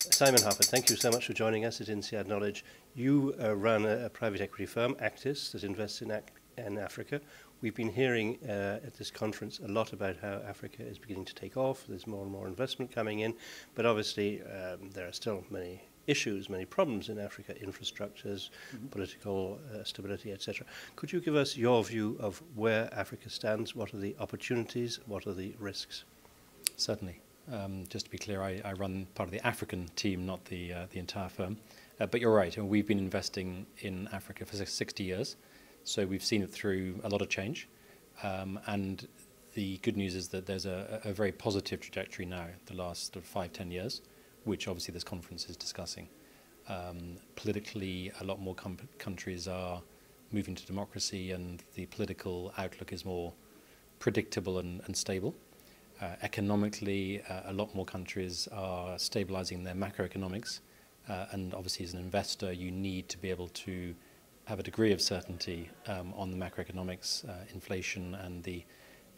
Simon Harford, thank you so much for joining us at INSEAD Knowledge. You run a private equity firm, Actis, that invests in Africa. We've been hearing at this conference a lot about how Africa is beginning to take off. There's more and more investment coming in, but obviously there are still many issues, many problems in Africa, infrastructures, political stability, etc. Could you give us your view of where Africa stands? What are the opportunities? What are the risks? Certainly. Just to be clear, I run part of the African team, not the entire firm. But you're right, and we've been investing in Africa for 60 years. So we've seen it through a lot of change. And the good news is that there's a very positive trajectory now, the last 5-10 years, which obviously this conference is discussing. Politically, a lot more countries are moving to democracy, and the political outlook is more predictable and stable. Economically, a lot more countries are stabilising their macroeconomics, and obviously as an investor you need to be able to have a degree of certainty on the macroeconomics, inflation and the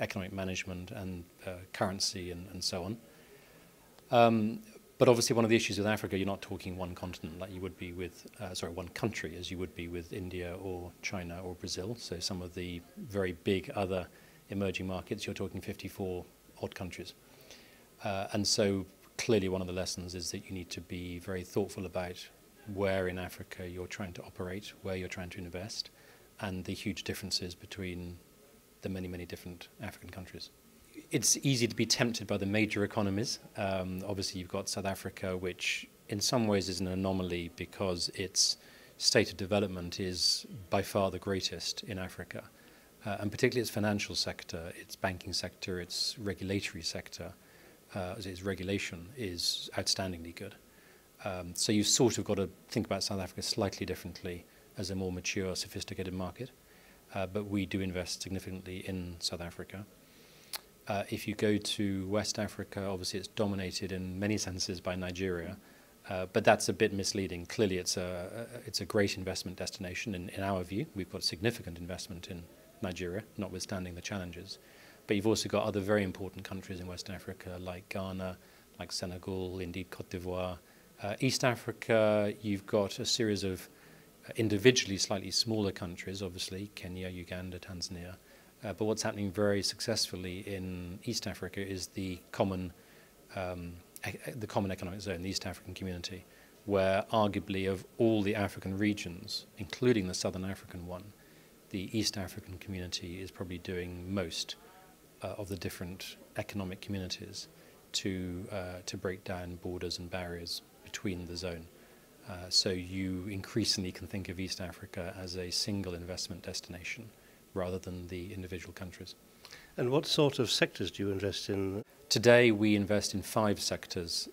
economic management and currency and so on. But obviously one of the issues with Africa, you're not talking one continent like you would be with, one country as you would be with India or China or Brazil. So some of the very big other emerging markets, you're talking 54 odd countries. And so clearly one of the lessons is that you need to be very thoughtful about where in Africa you're trying to operate, where you're trying to invest, and the huge differences between the many, many different African countries. It's easy to be tempted by the major economies. Obviously you've got South Africa, which in some ways is an anomaly because its state of development is by far the greatest in Africa. And particularly its financial sector, its banking sector, its regulatory sector, its regulation is outstandingly good. So you've sort of got to think about South Africa slightly differently as a more mature, sophisticated market. But we do invest significantly in South Africa. If you go to West Africa, obviously it's dominated in many senses by Nigeria. But that's a bit misleading. Clearly it's a great investment destination in our view. We've got significant investment in Nigeria, notwithstanding the challenges. But you've also got other very important countries in West Africa, like Ghana, like Senegal, indeed Cote d'Ivoire. East Africa, you've got a series of individually slightly smaller countries, obviously, Kenya, Uganda, Tanzania. But what's happening very successfully in East Africa is the common economic zone, the East African community, where arguably of all the African regions, including the Southern African one, the East African community is probably doing most of the different economic communities to break down borders and barriers between the zone. So you increasingly can think of East Africa as a single investment destination rather than the individual countries. And what sort of sectors do you invest in? Today we invest in 5 sectors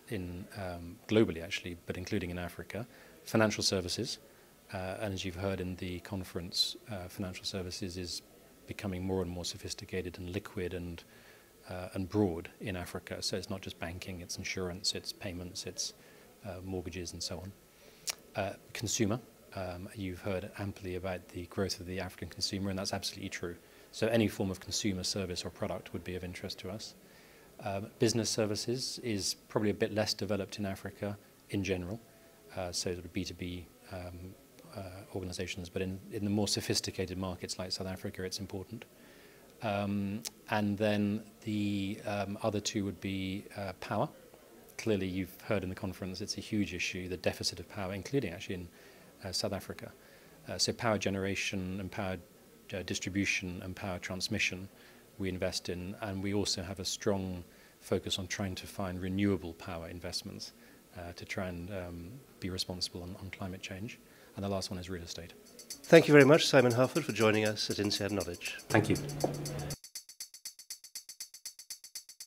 globally actually, but including in Africa. Financial services. And as you've heard in the conference, financial services is becoming more and more sophisticated and liquid and broad in Africa. So it's not just banking, it's insurance, it's payments, it's mortgages and so on. Consumer, you've heard amply about the growth of the African consumer, and that's absolutely true. So any form of consumer service or product would be of interest to us. Business services is probably a bit less developed in Africa in general, so sort of B2B organizations, but in the more sophisticated markets like South Africa, it's important. And then the other 2 would be power. Clearly, you've heard in the conference, it's a huge issue, the deficit of power, including actually in South Africa. So power generation and power distribution and power transmission we invest in, and we also have a strong focus on trying to find renewable power investments to try and be responsible on climate change. And the last one is real estate. Thank you very much, Simon Harford, for joining us at INSEAD Knowledge. Thank you.